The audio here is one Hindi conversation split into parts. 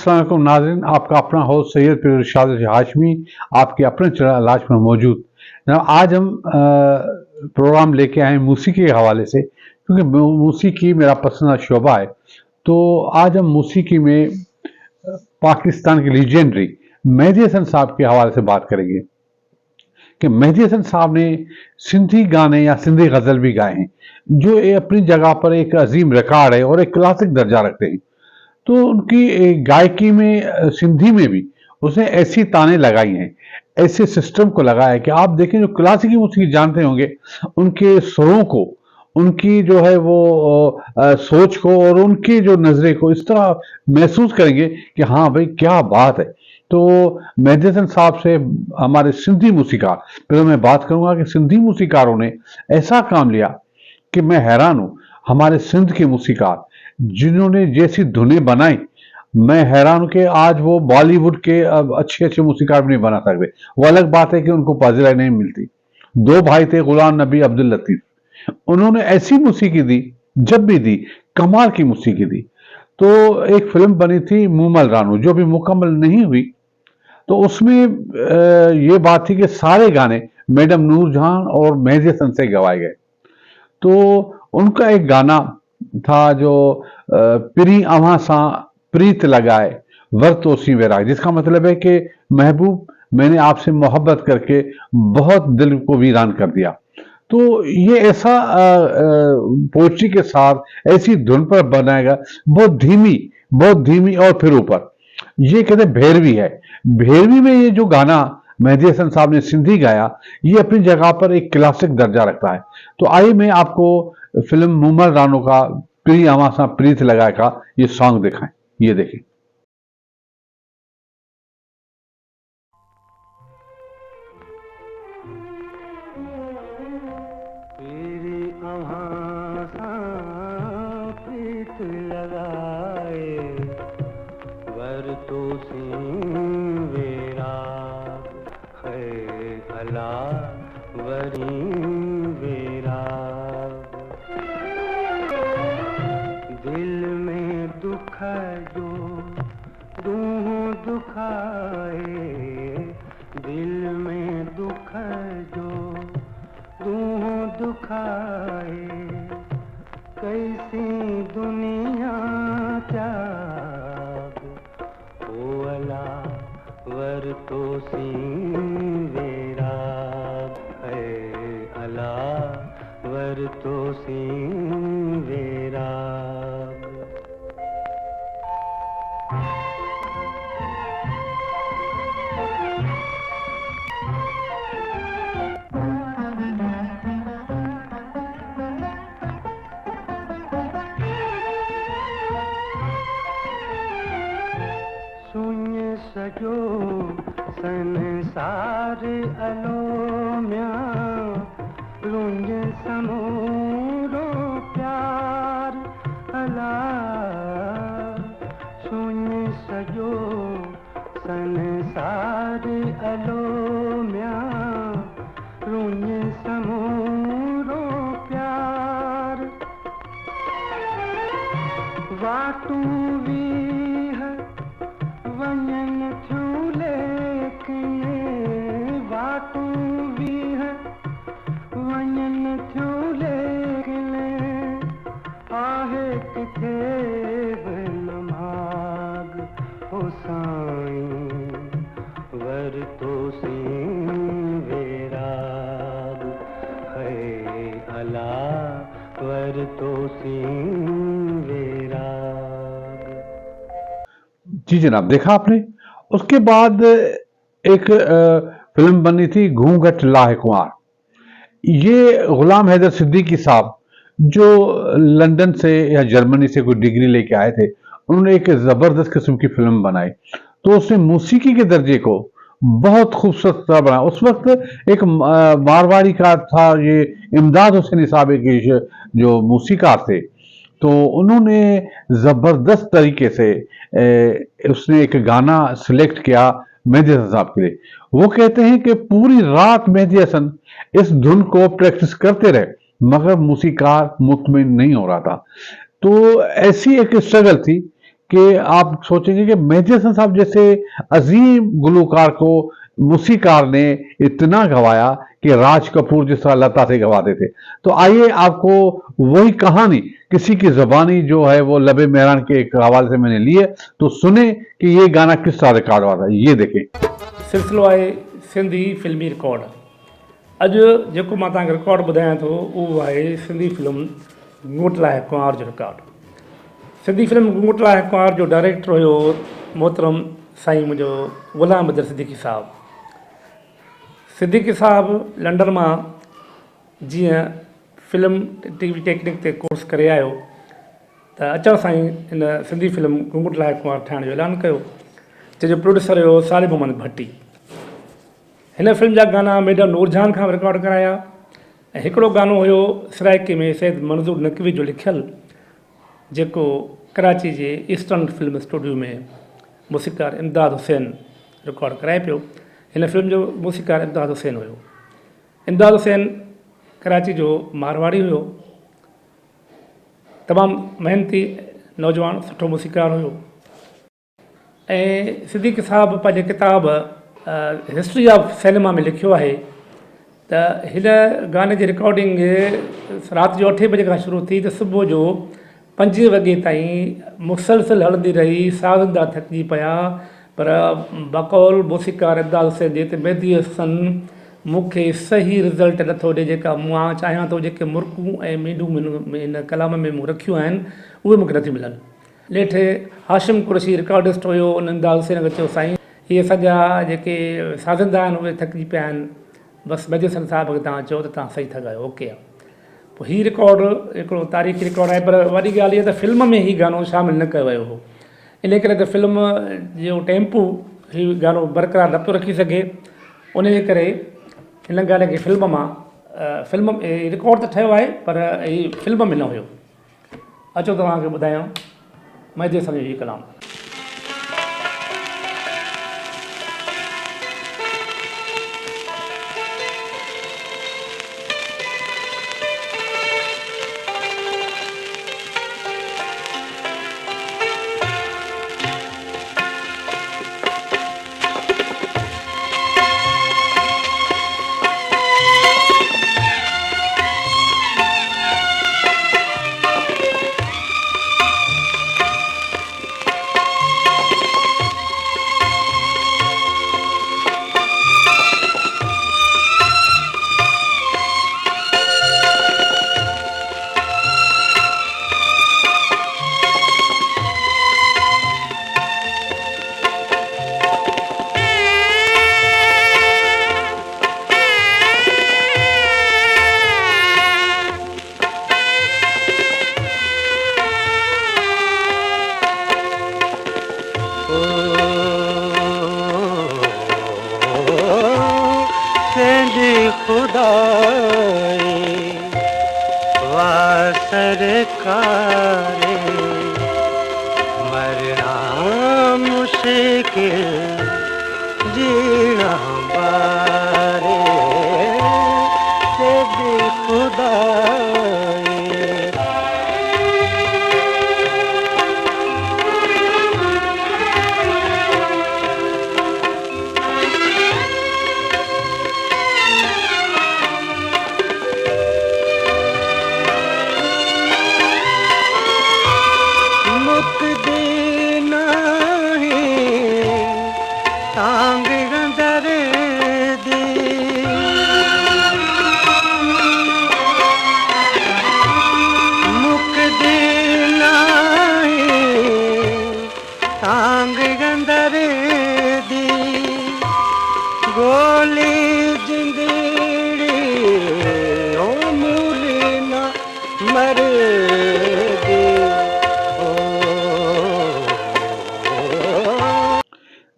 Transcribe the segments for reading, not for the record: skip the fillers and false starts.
अस्सलाम वालेकुम नाज़रीन, आपका अपना होस्ट सैयद पीर इरशाद हाशमी आपके अपने चैनल अलाज पर मौजूद। जनाब, आज हम प्रोग्राम लेके आए मौसीकी के हवाले से, क्योंकि मौसीकी मेरा पसंदीदा शोबा है। तो आज हम मौसीकी में पाकिस्तान के लीजेंडरी मेहदी हसन साहब के हवाले से बात करेंगे कि मेहदी हसन साहब ने सिंधी गाने या सिंधी गज़ल भी गाए हैं, जो अपनी जगह पर एक अजीम रिकॉर्ड है और एक क्लासिक दर्जा रखते हैं। तो उनकी गायकी में सिंधी में भी उसने ऐसी ताने लगाई हैं, ऐसे सिस्टम को लगाया है कि आप देखें, जो क्लासिकी मौसीकी जानते होंगे, उनके सुरों को, उनकी जो है वो सोच को और उनकी जो नज़रे को इस तरह महसूस करेंगे कि हाँ भाई, क्या बात है। तो मेहदी हसन साहब से हमारे सिंधी मूसीकार, पहले मैं बात करूंगा कि सिंधी मूसीकारों ने ऐसा काम लिया कि मैं हैरान हूं। हमारे सिंध के मूसीकार जिन्होंने जैसी धुनें बनाई, मैं हैरान हूं कि आज वो बॉलीवुड के अच्छे अच्छे मूसीकार भी नहीं बना सकते। वो अलग बात है कि उनको पाजिला नहीं मिलती। दो भाई थे, गुलाम नबी, अब्दुल लतीफ, उन्होंने ऐसी मौसीकी दी, जब भी दी कमाल की मौसीकी दी। तो एक फिल्म बनी थी मूमल रानू, जो भी मुकम्मल नहीं हुई। तो उसमें ये बात थी कि सारे गाने मैडम नूरजहां और मेहदी हसन से गवाए गए। तो उनका एक गाना था जो पिरी अवां सा प्रीत लगाए वर तोसी वैराग, जिसका मतलब है कि महबूब, मैंने आपसे मोहब्बत करके बहुत दिल को वीरान कर दिया। तो ये ऐसा पोएट्री के साथ ऐसी धुन पर बनाएगा, बहुत धीमी और फिर ऊपर। ये कहते भैरवी है। भैरवी में ये जो गाना मेहदी हसन साहब ने सिंधी गाया, ये अपनी जगह पर एक क्लासिक दर्जा रखता है। तो आइए मैं आपको फिल्म मूमल रानो का प्री आवासा प्रीत लगाए का ये सॉन्ग दिखाएं। ये देखें। दिल में दुख जो दूं दुखाए, दिल में दुख जो दूं दुखाए, कैसी दुनिया त्याग ओ अला वर तो सी वेराग है, अला वर तो सी वेराग। सजो संसार अलोम्या, रुंज समूरो प्यार अला, शून्य सजो संसार अलोम्या, रुंज समूरो प्यार, वाटू वीह वञन थियूं लेकिन, वाटू वीह वञन थियूं लेकिन, आहे किथे बि न माग ओ साईं वर तो सी वेराग है, अला वर तो सी वेराग। जी जनाब, देखा आपने। उसके बाद एक फिल्म बनी थी घूंघट लाहे कुंवार। ये गुलाम हैदर सिद्दीकी साहब, जो लंदन से या जर्मनी से कोई डिग्री लेके आए थे, उन्होंने एक जबरदस्त किस्म की फिल्म बनाई। तो उसने मौसीकी के दर्जे को बहुत खूबसूरत तरह बनाया। उस वक्त एक मारवाड़ी का था, ये इमदाद हुसैन साहब एक जो मौसीकार थे। तो उन्होंने जबरदस्त तरीके से उसने एक गाना सिलेक्ट किया मेहदी हसन साहब के लिए। वो कहते हैं कि पूरी रात मेहदी हसन इस धुन को प्रैक्टिस करते रहे, मगर मूसीकार मुतमिन नहीं हो रहा था। तो ऐसी एक स्ट्रगल थी कि आप सोचेंगे कि मेहदी हसन साहब जैसे अजीम गुलकार को मूसीकार ने इतना गवाया कि राज कपूर जिस तरह लता से गवाते थे। तो आइए आपको वही कहानी किसी की ज़बानी जो है वो लबे मेहरान के एक हवाले से मैंने ली है, तो सुने कि ये गाना किस तरह रिकॉर्ड हुआ था। ये देखें। सिलसिलो आहे सिंधी फिल्मी रिकॉर्ड। अॼु जेको मां तव्हांखे रिकॉर्ड ॿुधायां थो उहो आहे सिंधी फिल्म घूंघट लाहे कुंवार जो रिकॉर्ड। सिंधी फिल्म घूंघट लाहे कुंवार जो डायरेक्टर हुयो मोहतरम साईं मुंहिंजो ग़ुलाम बदर सिद्दीकी साहब। सिद्दीकी साहब लंडन मां जीअं फिल्म टीवी टेक्निक ते कोर्स करे आयो त अचण सां ई इन सिंधी फिल्म घूंघट लाहे कुंवार ठाहिण जो ऐलान कयो, जंहिंजो प्रोड्यूसर हुयो सालिब मोहम्मद भट्टी। हिन फिल्म जा गाना मेडम नूरजहान खां रिकॉर्ड कराया ऐं हिकिड़ो गानो हुयो सराइकी में सैद मंज़ूर नकवी जो लिखियलु, जेको कराची जे ईस्टर्न फिल्म स्टूडियो में मूसीकार इमदाद हुसैन रिकॉर्ड कराए पियो। हिन फिल्म जो मूसीकार इमदाद हुसैन हुयो। इमदाद हुसैन कराची जो मारवाड़ी हुयो, तमामु मेहनती नौजवान सुठो मूसीकार हुयो। ऐं सिद्दीकी साहब पंहिंजे किताब हिस्ट्री ऑफ सिनेमा में लिखियो आहे त हिन गाने जी रिकॉर्डिंग राति जो 8 बजे खां शुरू थी त सुबुह जो 5 वॻे ताईं मुसलसिल हलंदी रही। साज़ंदा थकिजी पिया, पर बकौल मूसीकार इमदाद हुसैन जे ते मेहदी हसन मूंखे सही रिज़ल्ट नथो ॾिए। जेका मां चाहियां थो, जेके मुर्कूं ऐं मींडूं इन कलाम में मूं रखियूं आहिनि उहे मूंखे नथियूं मिलनि। लेठे हाशिम कुरैशी रिकॉर्डिस्ट हुयो, उन इमदाद हुसैन खे चयो साईं इहे सॼा जेके साज़ंदा आहिनि उहे थकिजी पिया आहिनि, बसि मेहदी हसन साहिब खे तव्हां चओ त तव्हां सही था ॻायो, ओके आहे। पोइ हीउ रिकॉर्ड हिकिड़ो तारीख़ी रिकॉर्ड आहे, पर वॾी ॻाल्हि इहा त फिल्म में हीउ गानो शामिलु न कयो वियो हो। इन करे त फिल्म जो टेम्पू हीउ गानो बरक़रार नथो रखी सघे। उन जे करे हिन गाने खे फिल्म मां फिल्म रिकॉर्ड त ठहियो आहे पर हीउ फिल्म में न हुयो। अचो तव्हांखे ॿुधायां मेहदी हसन जो हीउ कलाम। सरकारे मरना मुश्किल जीना बारे से भी खुदाए।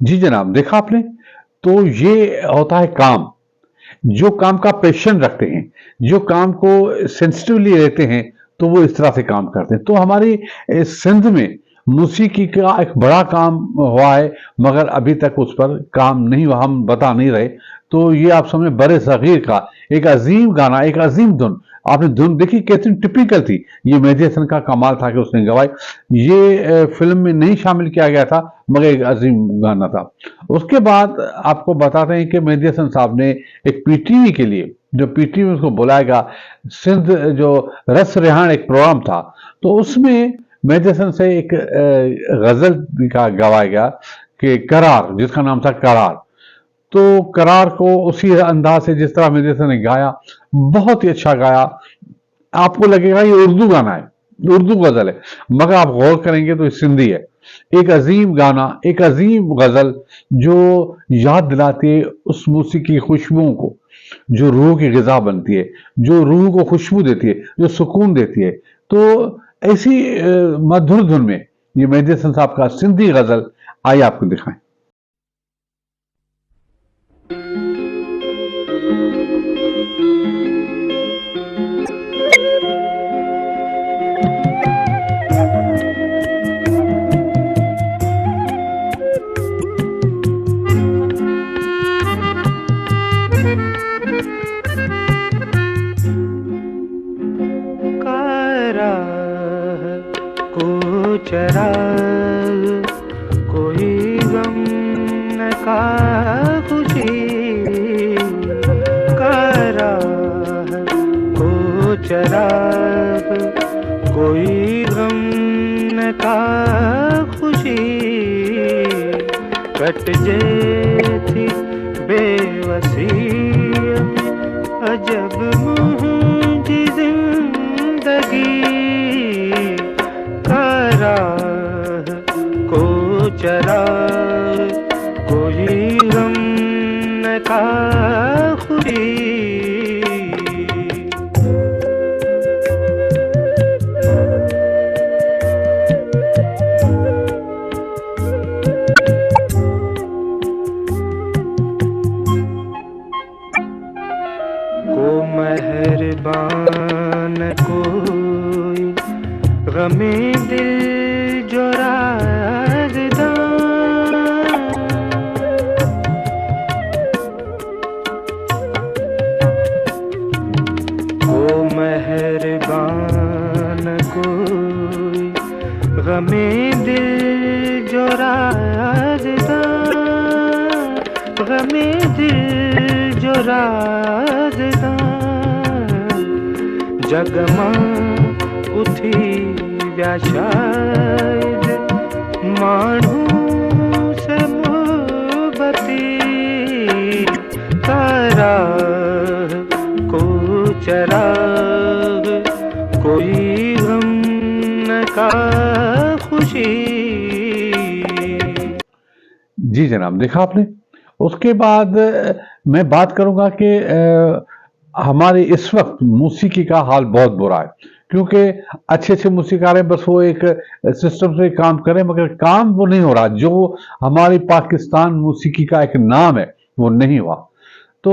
जी जनाब, देखा आपने। तो ये होता है काम, जो काम का पैशन रखते हैं, जो काम को सेंसिटिवली लेते हैं, तो वो इस तरह से काम करते हैं। तो हमारी सिंध में मौसीकी का एक बड़ा काम हुआ है, मगर अभी तक उस पर काम नहीं हुआ, हम बता नहीं रहे। तो ये आप समझे बड़े सगीर का एक अजीम गाना, एक अजीम धुन आपने धुन देखी कैसी टिपिकल थी। ये मेहदी हसन का कमाल था कि उसने गवाई। ये फिल्म में नहीं शामिल किया गया था मगर एक अजीम गाना था। उसके बाद आपको बताते हैं कि मेहदी हसन साहब ने एक पीटीवी के लिए, जो पीटीवी में उसको बुलाया गया, सिंध जो रस रेहान एक प्रोग्राम था, तो उसमें मेहदी हसन से एक गजल का गवाया गया कि करार, जिसका नाम था करार। तो करार को उसी अंदाज से जिस तरह मेहदी हसन ने गाया, बहुत ही अच्छा गाया। आपको लगेगा ये उर्दू गाना है, उर्दू गजल है, मगर आप गौर करेंगे तो ये सिंधी है। एक अजीम गाना, एक अजीम गजल जो याद दिलाती है उस मौसीकी की खुशबुओं को, जो रूह की ग़िज़ा बनती है, जो रूह को खुशबू देती है, जो सुकून देती है। तो ऐसी मधुर धुन में ये मेहदी हसन साहब का सिंधी गजल आइए आपको दिखाएं। चराग कोई गम न का खुशी करा को चराग कोई गम न का खुशी कट जे थी बेवसी अजब मुझी जिंदगी को चरा कोई गम न का खुशी। को मेहरबान कोई गमे दिल जो राज़दां को मेहरबान कोई गमे दिल जो राज़दां गमे दिल जो राज़दां जगमा उठी व्या शायद मानू से मोहब्बती तारा को चराग कोई गम न का खुशी। जी जनाब, देखा आपने। उसके बाद मैं बात करूंगा कि हमारे इस वक्त मौसीकी का हाल बहुत बुरा है, क्योंकि अच्छे अच्छे मौसीकार हैं, बस वो एक सिस्टम से काम करें मगर काम वो नहीं हो रहा। जो हमारी पाकिस्तान मौसीकी का एक नाम है वो नहीं हुआ। तो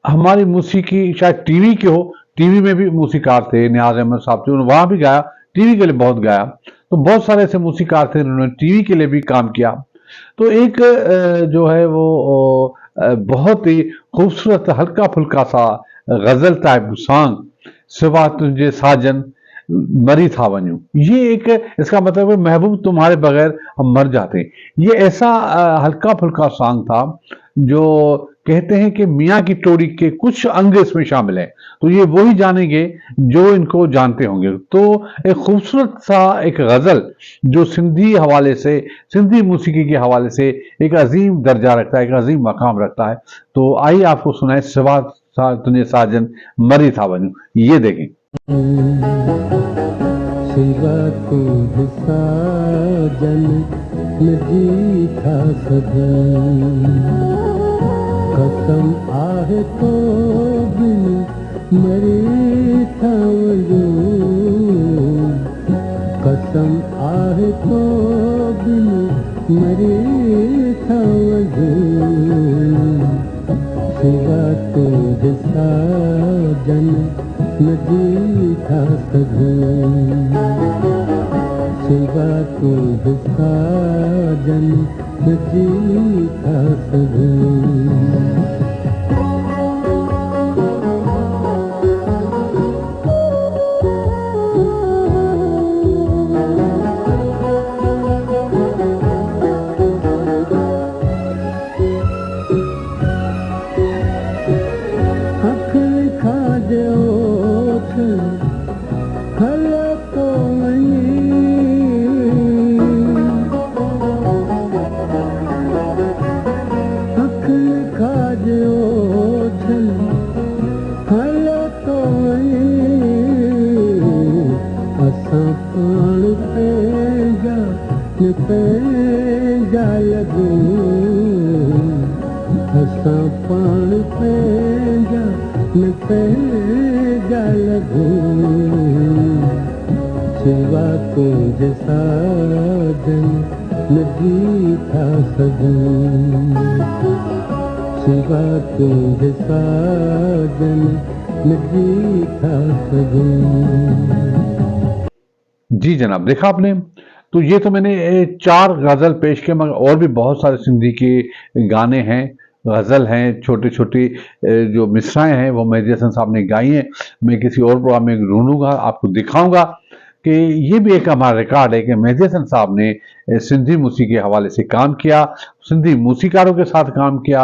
हमारी मौसीकी शायद टीवी की हो, टीवी में भी मौसीकार थे, नियाज अहमद साहब थे, उन्होंने वहाँ भी गाया, टीवी के लिए बहुत गाया। तो बहुत सारे ऐसे मौसीकार थे उन्होंने टीवी के लिए भी काम किया। तो एक जो है वो बहुत ही खूबसूरत हल्का फुल्का सा गजल टाइप सॉन्ग, सिवा तुझे साजन मरी था वन्यू, ये एक, इसका मतलब है महबूब तुम्हारे बगैर हम मर जाते हैं। ये ऐसा हल्का फुल्का सॉन्ग था जो कहते हैं कि मियाँ की टोरी के कुछ अंग इसमें शामिल हैं। तो ये वही जानेंगे जो इनको जानते होंगे। तो एक खूबसूरत सा एक गजल जो सिंधी हवाले से, सिंधी मौसीकी के हवाले से एक अजीम दर्जा रखता है, एक अजीम मकाम रखता है। तो आइए आपको सुनाए, सिवा तुझे साजन मरी था वन्यू, ये देखें। सिवा तुझे साजन मरी था सजन, कसम आहे तो बिन मरी था वजूद, कसम आहे तो बिन मरी था वजूद, सिवा तुझे साजन मरी था सजन, सिवा तुझे साजन मरी था सजन। हलो तो वञी अख लिखाजियो छल हलो तो वञी असां पाण पंहिंजा लॻूं असां पाण पंहिंजा लॻूं सिवा तुंहिंजे साजन न जी था सघूं सिवा तुंहिंजे साजन न जी था सघूं। जी जनाब, देखा आपने। तो ये तो मैंने 4 गज़ल पेश किए, मगर और भी बहुत सारे सिंधी के गाने हैं, गज़ल हैं, छोटी छोटी जो मिसराएं हैं वो मेहदी हसन साहब ने गाई हैं। मैं किसी और प्रोग्राम में ढूंढूंगा, आपको दिखाऊंगा कि ये भी एक हमारा रिकॉर्ड है कि मेहदी हसन साहब ने सिंधी मूसीकी के हवाले से काम किया, सिंधी मूसीकारों के साथ काम किया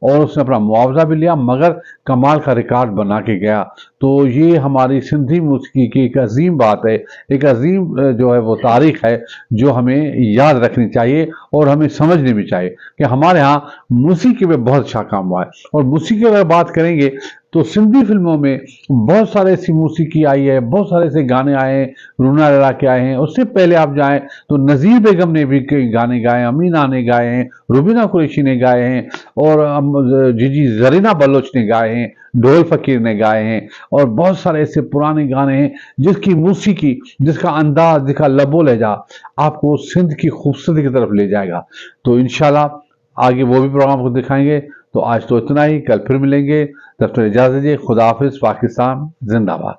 और उसने अपना मुआवजा भी लिया, मगर कमाल का रिकॉर्ड बना के गया। तो ये हमारी सिंधी मूसीकी की एक अजीम बात है, एक अजीम जो है वो तारीख है जो हमें याद रखनी चाहिए और हमें समझनी भी चाहिए कि हमारे यहाँ मूसीकी में बहुत अच्छा काम हुआ है। और मूसीकी की अगर बात करेंगे तो सिंधी फिल्मों में बहुत सारे ऐसी मूसीकी आई है, बहुत सारे ऐसे गाने आए हैं, रूना लड़ा के आए हैं। उससे पहले आप जाएं तो नज़ीर बेगम ने भी कई गाने गाए, अमीना ने गाए हैं, रुबीना कुरैशी ने गाए हैं और जीजी जरीना बलोच ने गाए हैं, ढोल फकीर ने गाए हैं और बहुत सारे ऐसे पुराने गाने हैं जिसकी मूसीकी, जिसका अंदाज, जिसका लबो लहजा आपको सिंध की खूबसूरती की तरफ ले जाएगा। तो इंशाल्लाह आगे वो भी प्रोग्राम को दिखाएंगे। तो आज तो इतना ही, कल फिर मिलेंगे। तब तक इजाज़त दीजिए। खुदा हाफिज़। पाकिस्तान जिंदाबाद।